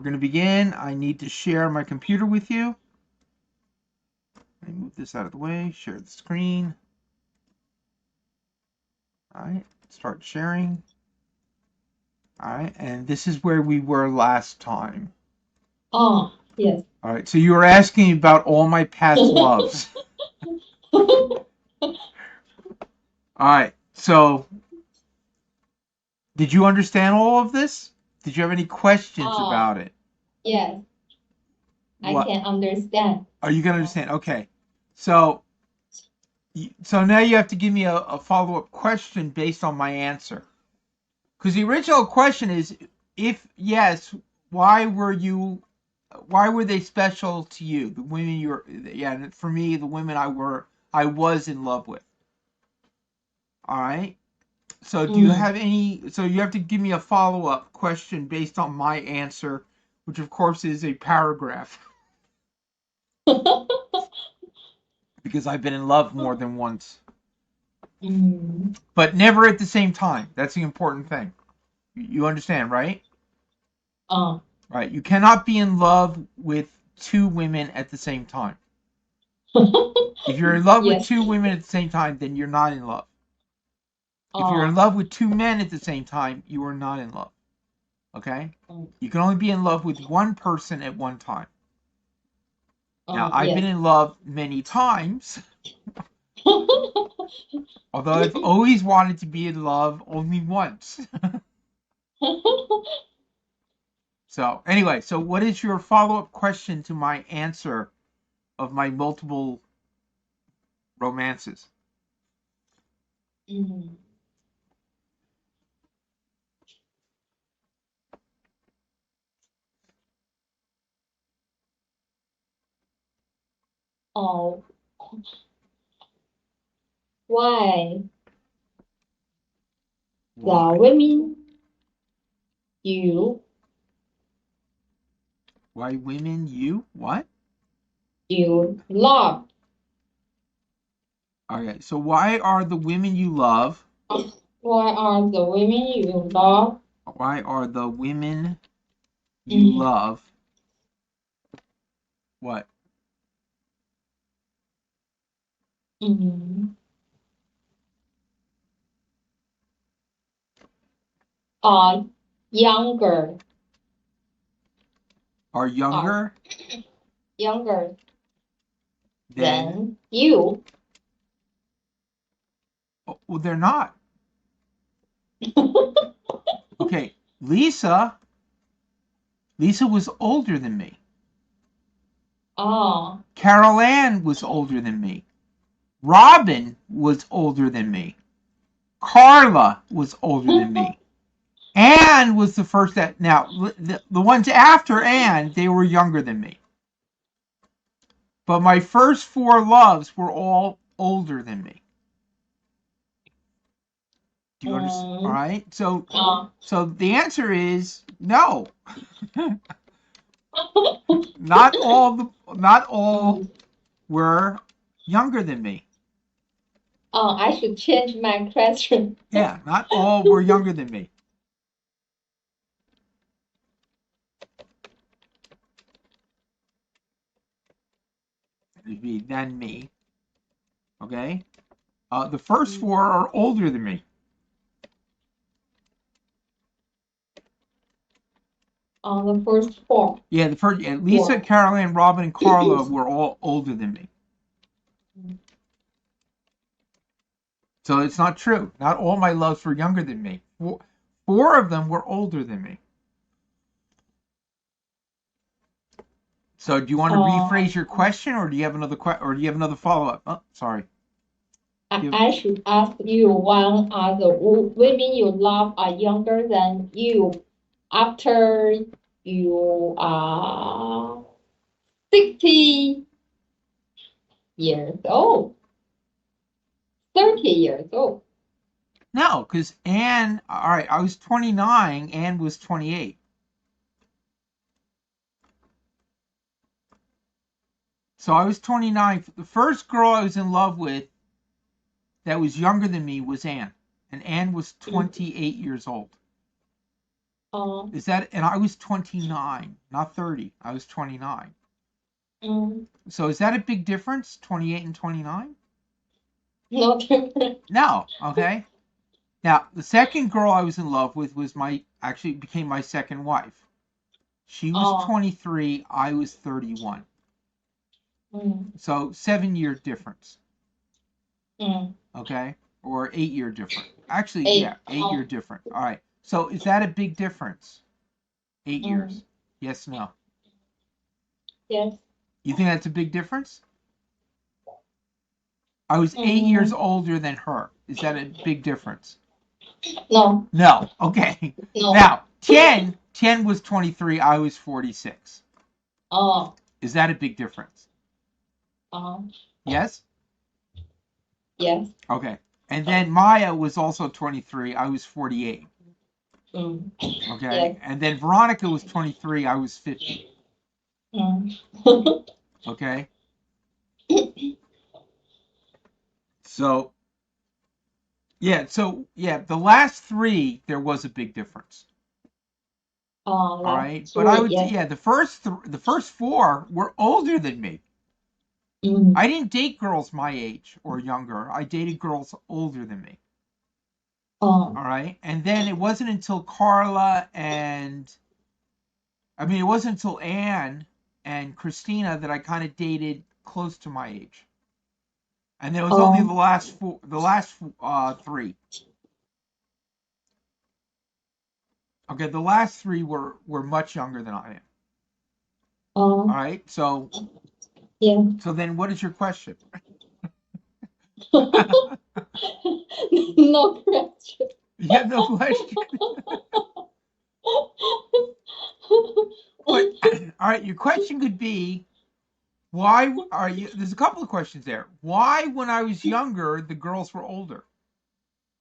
going to begin. I need to share my computer with you. Let me move this out of the way. Share the screen. All right. Start sharing. All right. And this is where we were last time. Oh, yes. All right. So you were asking about all my past loves. All right. So did you understand all of this? Did you have any questions Oh, about it? yes. I What? can understand. Are you going to understand? Okay. So now you have to give me a follow-up question based on my answer. Because the original question is, if yes, why were they special to you? The women for me, the women I was in love with. All right. So do you Mm. have any? So you have to give me a follow-up question based on my answer, which of course is a paragraph, because I've been in love more than once, Mm. but never at the same time. That's the important thing. You understand, right? Oh. Right. You cannot be in love with two women at the same time. If you're in love with Yes. two women at the same time, then you're not in love. If you're in Oh. love with two men at the same time, you are not in love. Okay? Mm. You can only be in love with one person at one time. Now, Oh, I've been yes. in love many times, although I've always wanted to be in love only once. So, anyway, so what is your follow-up question to my answer of my multiple romances? Mm. Oh, why the Why? women you Why women you? What? you love? Okay, so why are the women you love? Why are the women you love? Why are the women you Mm. love? What? Mm. Are younger, Are are younger younger than? than you. Oh, well, they're not. Okay, Lisa. Lisa was older than me. Ah. Carol Ann was older than me. Robin was older than me. Carla was older than me. Anne was the first that. Now, the ones after Anne, they were younger than me. But my first four loves were all older than me. Do you understand? All Mm. right. So, Ah. the answer is no. Not all Mm. were younger than me. Oh, I should change my question. Yeah, not all were younger than me. It'd be than me. Okay. The first Mm. four are older than me. The first four. Yeah, the first. Yeah, Lisa, Four. Caroline, Robin, and Carla were all older than me. So it's not true. Not all my loves were younger than me. Four of them were older than me. So do you want to rephrase Um, your question, or do you have another follow up? Oh, sorry. Give. I should ask you one are the women you love are younger than you after you are 60 years old, 30 years old. No, because Anne. All right, I was 29. Anne was 28. So I was 29. The first girl I was in love with that was younger than me was Anne, and Anne was Mm. 28 years old. Is that, and I was 29, not 30. I was 29. So is that a big difference, 28 and 29? No different. No. Okay. Now, the second girl I was in love with actually became my second wife. She was 23, I was 31. So 7-year difference. Okay. Or 8-year difference. Actually, yeah, 8-year difference. All right. So is that a big difference? 8 years. Yes, no. Yes. You think that's a big difference? I was 8 years older than her. Is that a big difference? No. No. Okay. No. Now, Tian was 23, I was 46. Is that a big difference? Yes? Yes. Okay. And then Maya was also 23, I was 48. Okay. Yes. And then Veronica was 23, I was 50. Okay. So, the last 3, there was a big difference. All right. But I would, yes. the first 4 were older than me. I didn't date girls my age or younger. I dated girls older than me. All right. And then it wasn't until Carla and, it wasn't until Anne and Christina that I kind of dated close to my age. And there was only the last 3. Okay, the last 3 were much younger than I am. All right, so Yeah. So then, what is your question? No question. You have no question. But all right, your question could be, why are you? There's a couple of questions there. Why, when I was younger, the girls were older,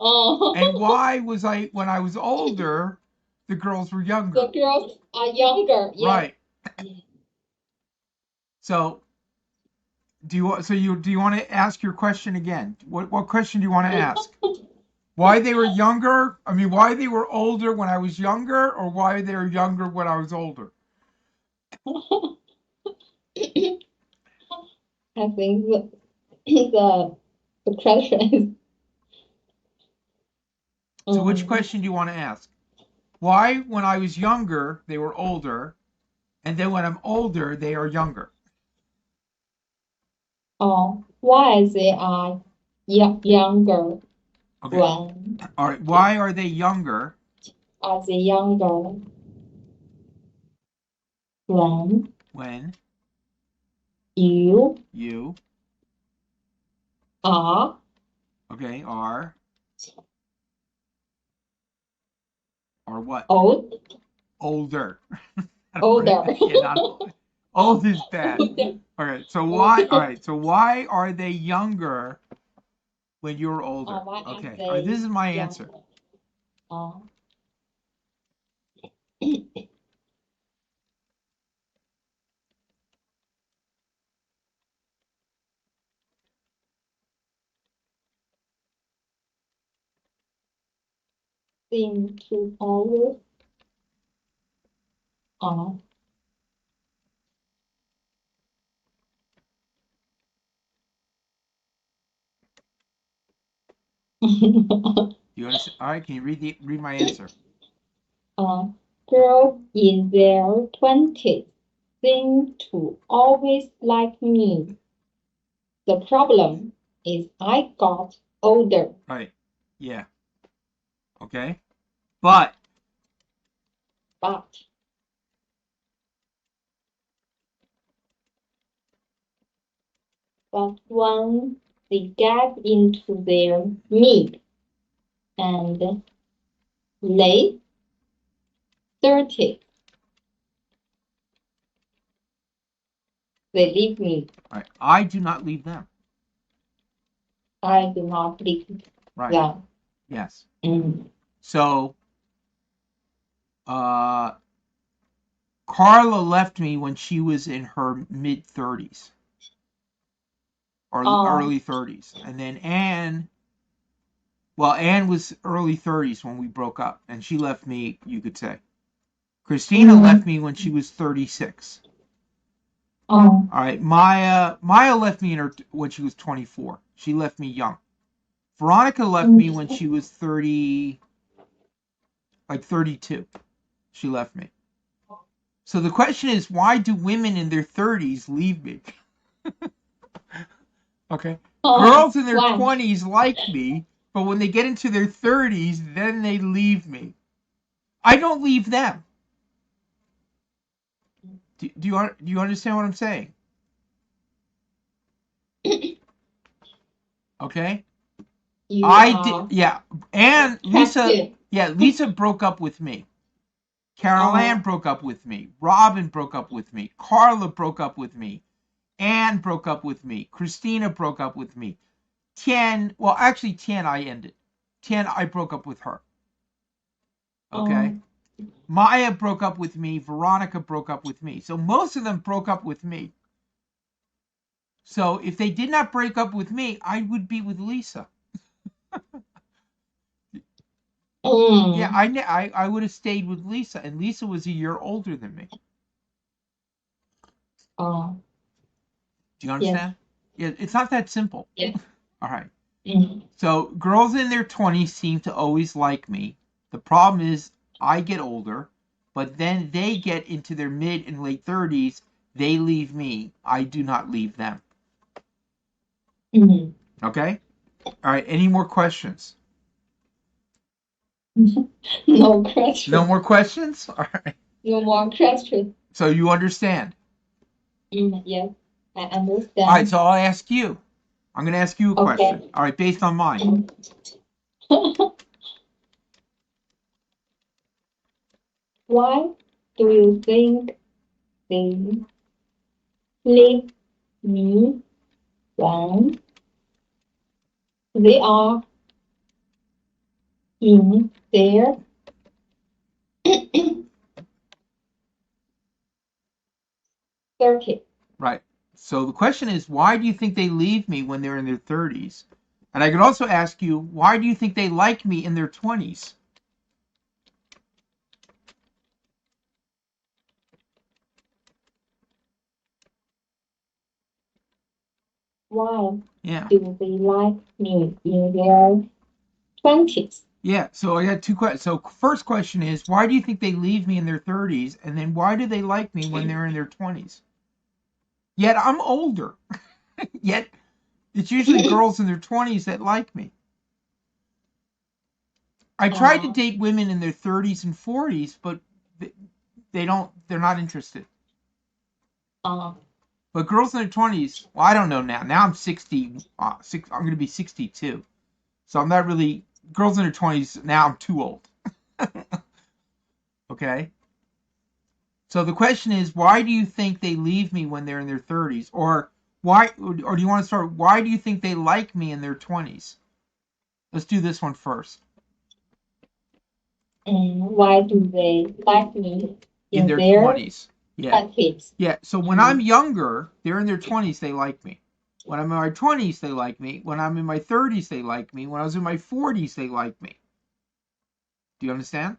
and why was when I was older, the girls were younger? The girls are younger. Yes. Right. So, do you want to ask your question again? What question do you want to ask? Why they were younger? Why they were older when I was younger, or why they were younger when I was older? I think the question is. So which question do you want to ask? Why, when I was younger, they were older, and then when I'm older, they are younger? Why they are younger? Okay. When All right. Why are they younger? are they younger? When you are Okay, are what? old. Older. Older. Yeah, not old. Old is bad. All right. So why? All right. So why are they younger when you're older? Why are Okay. they All right. This is my younger? answer. Seem to always You understand? All right. Can you read my answer? girls in their 20s seem to always like me. The problem is I got older. Right. Yeah. Okay. But when they get into their mid and late 30s, they leave me. right, I do not leave them. I do not leave Right. them. Yes. So, Carla left me when she was in her mid 30s or early 30s, and then Anne was early 30s when we broke up, and she left me, you could say. Christina left me when she was 36. Oh. All right, Maya left me when she was 24. She left me young. Veronica left me when she was 30, like 32. She left me. So the question is, why do women in their 30s leave me? Okay. Girls in their 20s like me, but when they get into their 30s, then they leave me. I don't leave them. Do you understand what I'm saying? Okay. Yeah. And Lisa broke up with me. Carol Ann broke up with me. Robin broke up with me. Carla broke up with me. Anne broke up with me. Christina broke up with me. Tian I ended. Tian, I broke up with her. Okay. Maya broke up with me. Veronica broke up with me. So most of them broke up with me. So if they did not break up with me, I would be with Lisa. Yeah, I would have stayed with Lisa, and Lisa was a year older than me. Do you understand? Yeah, it's not that simple. Yeah. All right. So girls in their 20s seem to always like me. The problem is I get older, but then they get into their mid and late 30s. They leave me. I do not leave them. Okay? All right. Any more questions? No questions. No more questions? All right. No more questions. So you understand? Yes, I understand. All right. So I'll ask you. I'm going to ask you a question. All right. Based on mine. Why do you think they leave me when they are in their 30s? Right. So the question is, why do you think they leave me when they're in their 30s? And I could also ask you, why do you think they like me in their 20s? Why do they like me in their 20s? Yeah, so I got two questions. So first question is, why do you think they leave me in their 30s? And then why do they like me when they're in their 20s? Yet I'm older. Yet it's usually girls in their 20s that like me. I tried to date women in their 30s and 40s, but they're not interested. But girls in their 20s, well, I don't know now. Now I'm 60. I'm going to be 62. So I'm not really, girls in their 20s, now I'm too old. Okay? So the question is, why do you think they leave me when they're in their 30s? Or do you want to start, why do you think they like me in their 20s? Let's do this one first. Why do they like me in their 20s? Yeah. 20s? Yeah. So when I'm younger, they're in their 20s, they like me. When I'm in my 20s, they like me. When I'm in my 30s, they like me. When I was in my 40s, they like me. Do you understand?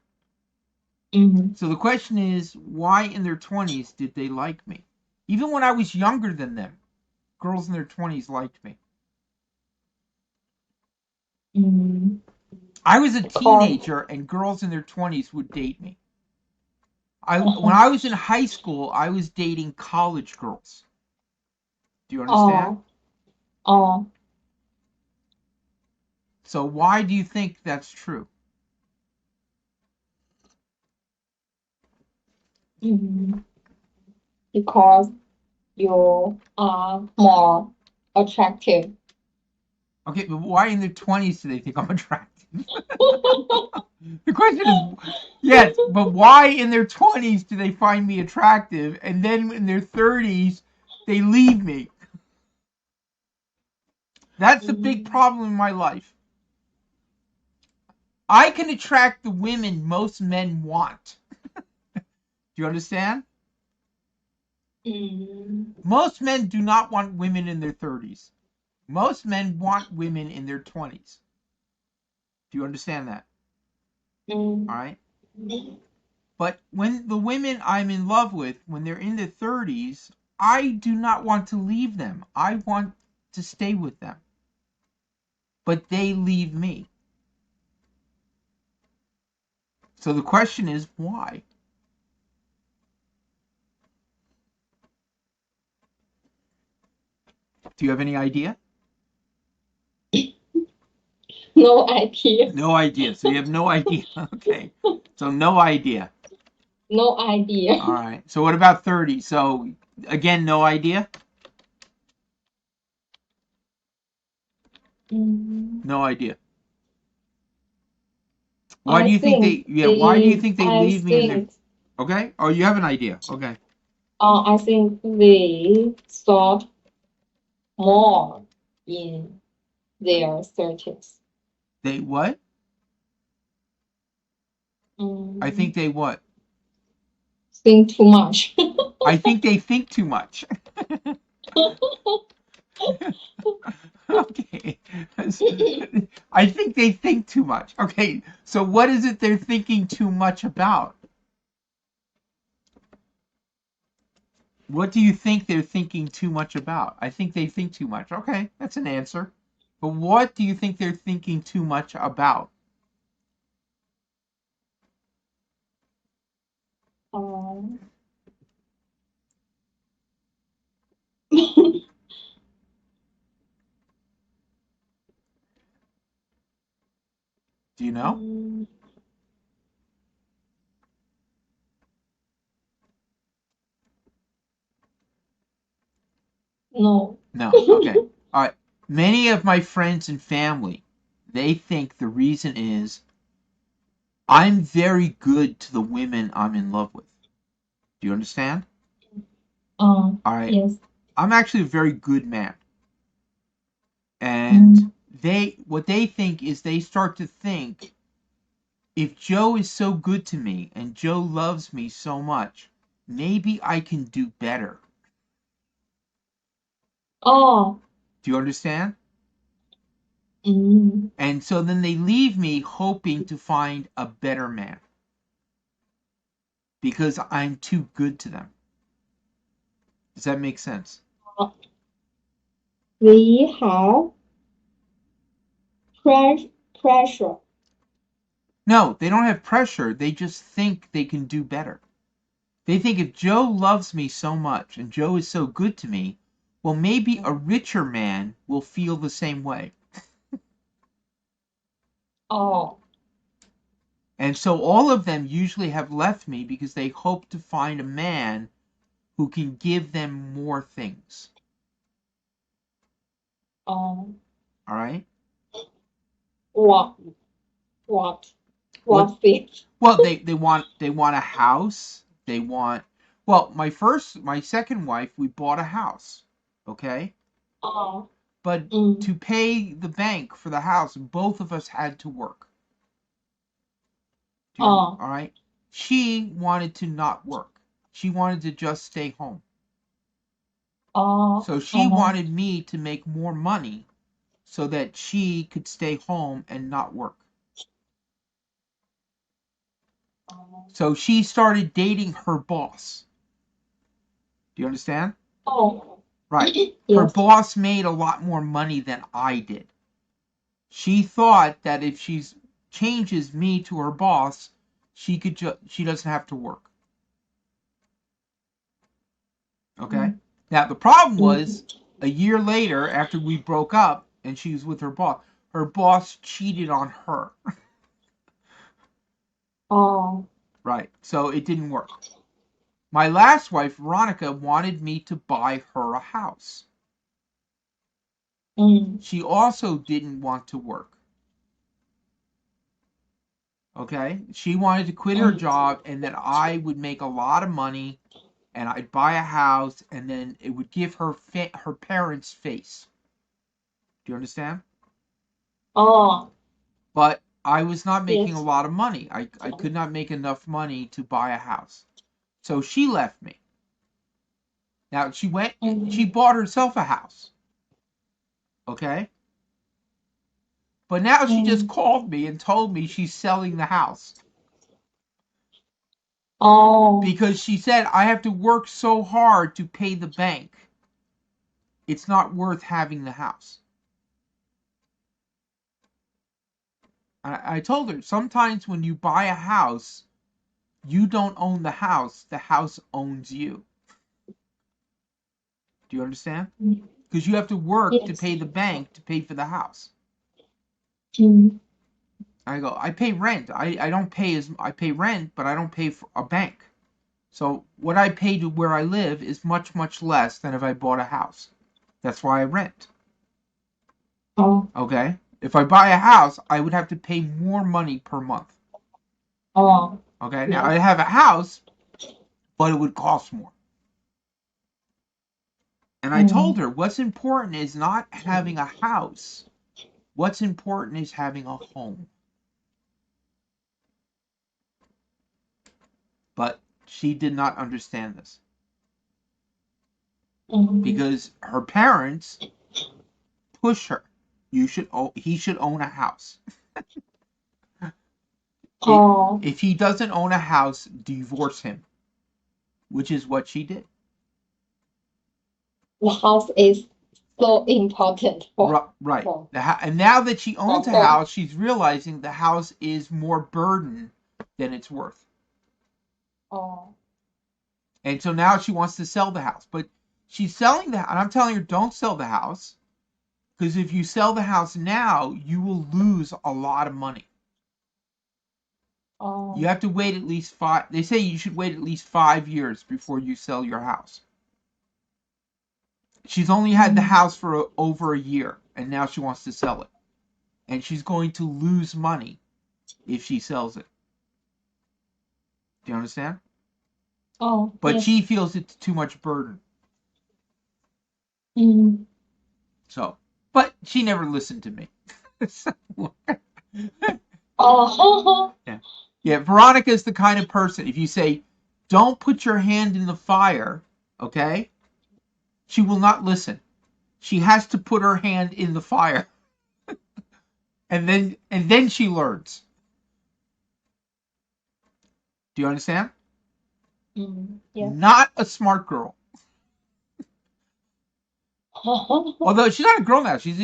So the question is, why in their 20s did they like me? Even when I was younger than them, girls in their 20s liked me. I was a teenager, and girls in their 20s would date me. When I was in high school, I was dating college girls. Do you understand? So why do you think that's true? Because you are more attractive. Okay, but why in their 20s do they think I'm attractive? The question is, yes, but why in their 20s do they find me attractive, and then in their 30s they leave me? That's the big problem in my life. I can attract the women most men want. Do you understand? Most men do not want women in their 30s. Most men want women in their 20s. Do you understand that? All right. But when the women I'm in love with, when they're in their 30s, I do not want to leave them. I want to stay with them. But they leave me. So the question is, why? Do you have any idea? No idea. No idea. So you have no idea. Okay. So no idea. No idea. All right. So what about 30? So again, no idea? No idea. Why do you think why do you think they leave me in their okay? Oh, you have an idea. Okay. I think they thought more in their 30s. They what? I think they what? Think too much. I think they think too much. Okay. I think they think too much. Okay. So what is it they're thinking too much about? What do you think they're thinking too much about? I think they think too much. Okay, that's an answer. But what do you think they're thinking too much about? Um, Do you know? no. No. Okay. All right. Many of my friends and family, they think the reason is I'm very good to the women I'm in love with. Do you understand? All right. Yes. I'm actually a very good man. And what they think is they start to think if Joe is so good to me and Joe loves me so much, maybe I can do better. Oh. Do you understand? Mm. And so then they leave me hoping to find a better man because I'm too good to them. Does that make sense? They have pressure. No, they don't have pressure. They just think they can do better. They think if Joe loves me so much and Joe is so good to me, well, maybe a richer man will feel the same way. Oh. And so all of them usually have left me because they hope to find a man who can give them more things. Oh. All right? What? What things? Well, they want a house. They want well, my second wife, we bought a house. Okay? Oh. But to pay the bank for the house, both of us had to work. All right? She wanted to not work. She wanted to just stay home. So she wanted me to make more money so that she could stay home and not work. So she started dating her boss. Do you understand? Oh. Right. Yes. Her boss made a lot more money than I did. She thought that if she changes me to her boss, she doesn't have to work. Okay? Now the problem was a year later after we broke up and she was with her boss cheated on her. Oh. Right. So it didn't work. My last wife, Veronica, wanted me to buy her a house. She also didn't want to work. Okay? She wanted to quit her job and that I would make a lot of money and I'd buy a house and then it would give her her parents' face. Do you understand? Oh. But I was not making Yes. a lot of money. I could not make enough money to buy a house. So she left me. Now she bought herself a house. Okay? But now she just called me and told me she's selling the house. Oh. Because she said, I have to work so hard to pay the bank. It's not worth having the house. I told her, sometimes when you buy a house, you don't own the house owns you. Do you understand? Because you have to work to Yes. pay the bank to pay for the house. Mm. I go, I pay rent. I don't pay I pay rent, but I don't pay for a bank. So what I pay to where I live is much, much less than if I bought a house. That's why I rent. Oh. Okay? If I buy a house, I would have to pay more money per month. Oh. Okay? Now, Yes. I have a house, but it would cost more. And I told her, what's important is not having a house. What's important is having a home. But she did not understand this. Because her parents push her. He should own a house. Oh. If he doesn't own a house, divorce him. Which is what she did. The house is so important for Right. for And now that she owns a for house, she's realizing the house is more burden than it's worth. Oh. And so now she wants to sell the house. But she's selling the house. And I'm telling her, don't sell the house. Because if you sell the house now, you will lose a lot of money. Oh. You have to wait at least they say you should wait at least 5 years before you sell your house. She's only had the house for over a year, and now she wants to sell it. And she's going to lose money if she sells it. Do you understand? Oh. But Yes. she feels it's too much burden. So, but she never listened to me. Oh. Yeah, Veronica is the kind of person, if you say, don't put your hand in the fire, okay? She will not listen. She has to put her hand in the fire. and then she learns. Do you understand? Yeah. Not a smart girl. Although she's not a girl now. She's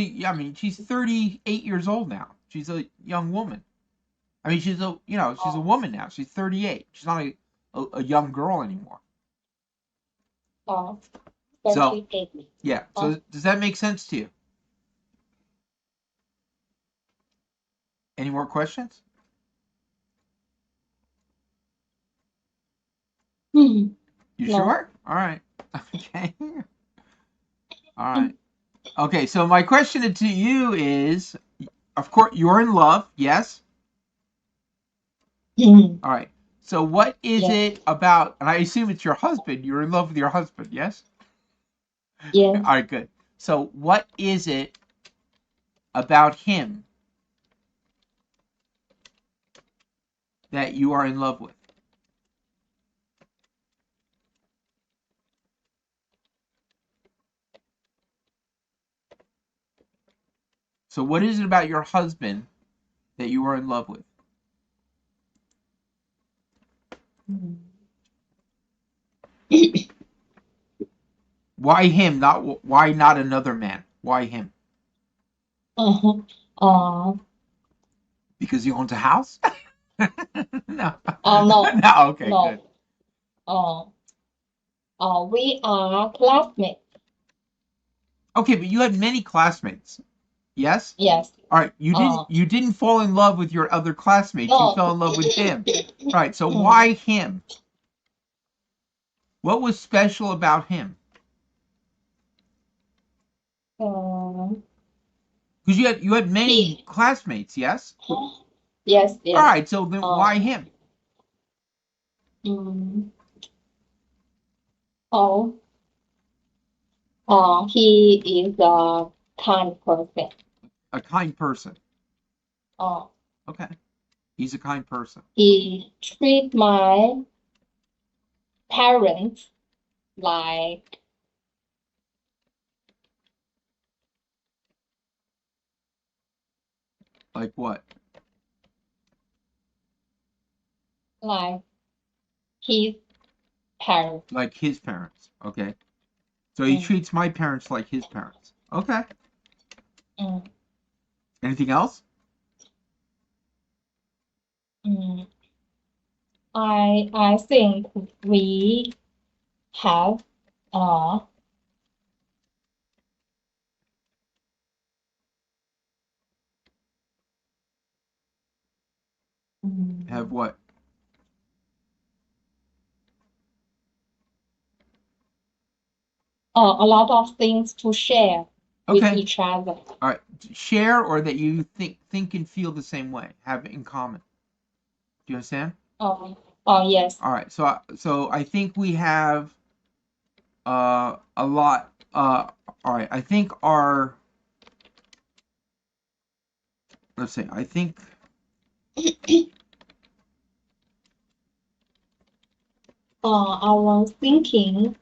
38 years old now. She's a young woman. I mean, she's a woman now. She's 38. She's not a young girl anymore. Oh. So, 38. yeah. So does that make sense to you? Any more questions? You No. sure? All right. Okay. All right. Okay, so my question to you is, of course, you're in love, yes? All right. So what is Yes. it about, and I assume it's your husband, you're in love with your husband, yes? Yes. All right, good. So what is it about him that you are in love with? So what is it about your husband that you are in love with? Why him? Why not another man? Why him? Because he owns a house? No. No. No, okay, No. good. We are classmates. Okay, but you had many classmates. Yes? Yes. All right, you didn't fall in love with your other classmates. You No. fell in love with him. Right. So why him? What was special about him? Um, Because you had many he. classmates, yes? Yes. All Yes. right, so then why him? Mm, oh. He is a kind person. A kind person. Oh. Okay. He's a kind person. He treat my parents like Like what? like his parents. Like his parents. Okay. So he Mm. treats my parents like his parents. Okay. Mm. Anything else? Mm. I think we have uh Have what? a lot of things to share with Okay. each other. All right. Share or that you think and feel the same way. Have in common. Do you understand? Oh yes. All right. So I think we have a lot. All right. I think our let's see. I think Our thinking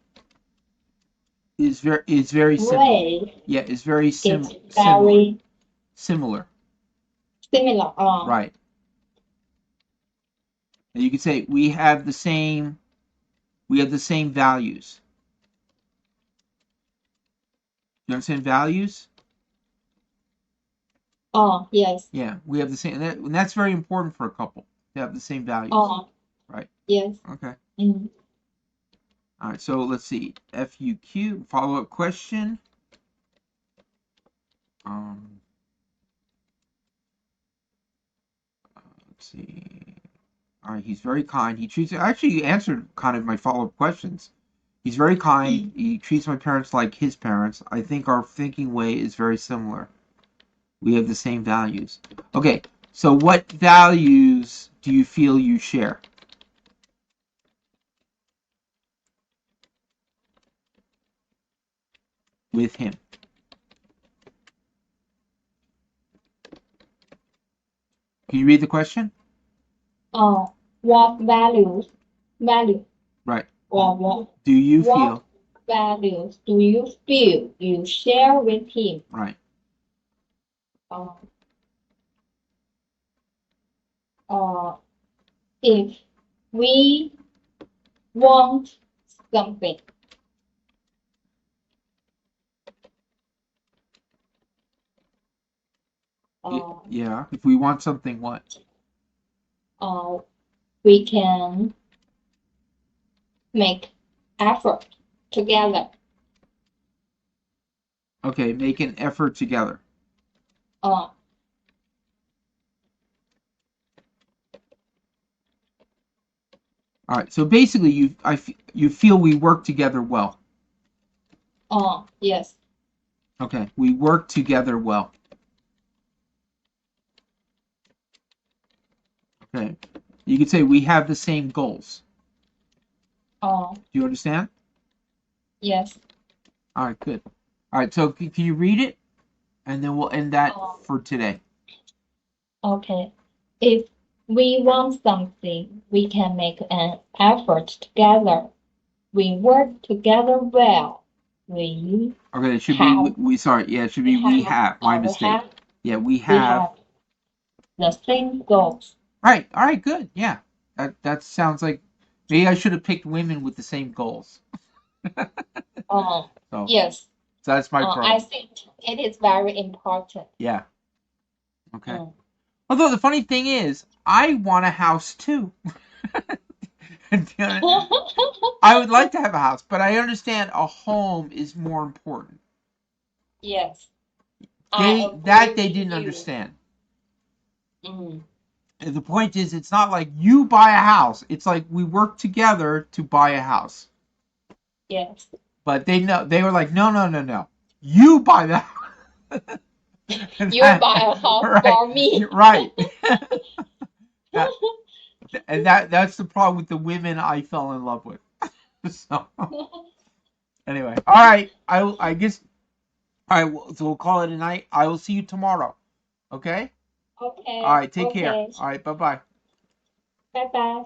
is very similar. way Yeah, is very is similar. very Similar. similar. Right. And you could say we have the same values. You understand values? Yes. Yeah, we have the same, and that's very important for a couple to have the same values. Right. Yes. Okay. Mm. All right. So let's see. FUQ follow-up question. Let's see. All right. He's very kind. He treats. Actually, he answered kind of my follow-up questions. He's very kind. He treats my parents like his parents. I think our thinking way is very similar. We have the same values. Okay, so what values do you feel you share? With him. Can you read the question? What value Right. or what Do you what feel? values do you feel you share with him? Right. Uh, if we want something, Yeah. If we want something, what? we can make effort together. Okay, make an effort together. Uh, All right. So basically, you feel we work together well. yes. Okay, we work together well. Okay, you could say we have the same goals. Do you understand? Yes. All right, good. All right, so can you read it, and then we'll end that for today. Okay. If we want something, we can make an effort together. We work together well. We Okay, it should have, be we. Sorry, yeah, it should be we have. My mistake. Yeah, we we have. have the same goals. Right. All right. Good. Yeah. That sounds like maybe I should have picked women with the same goals. So Yes. that's my I problem. think it is very important. Yeah. Okay. Although the funny thing is, I want a house too. I would like to have a house, but I understand a home is more important. Yes. They didn't understand. Mm. And the point is, it's not like you buy a house. It's like we work together to buy a house. Yes. But they were like, no. You buy the house. You buy a house right, for me. Right. That's the problem with the women I fell in love with. So anyway, all right. I guess all right. So we'll call it a night. I will see you tomorrow. Okay. Okay. All right. Take care. All right. Bye bye. Bye bye.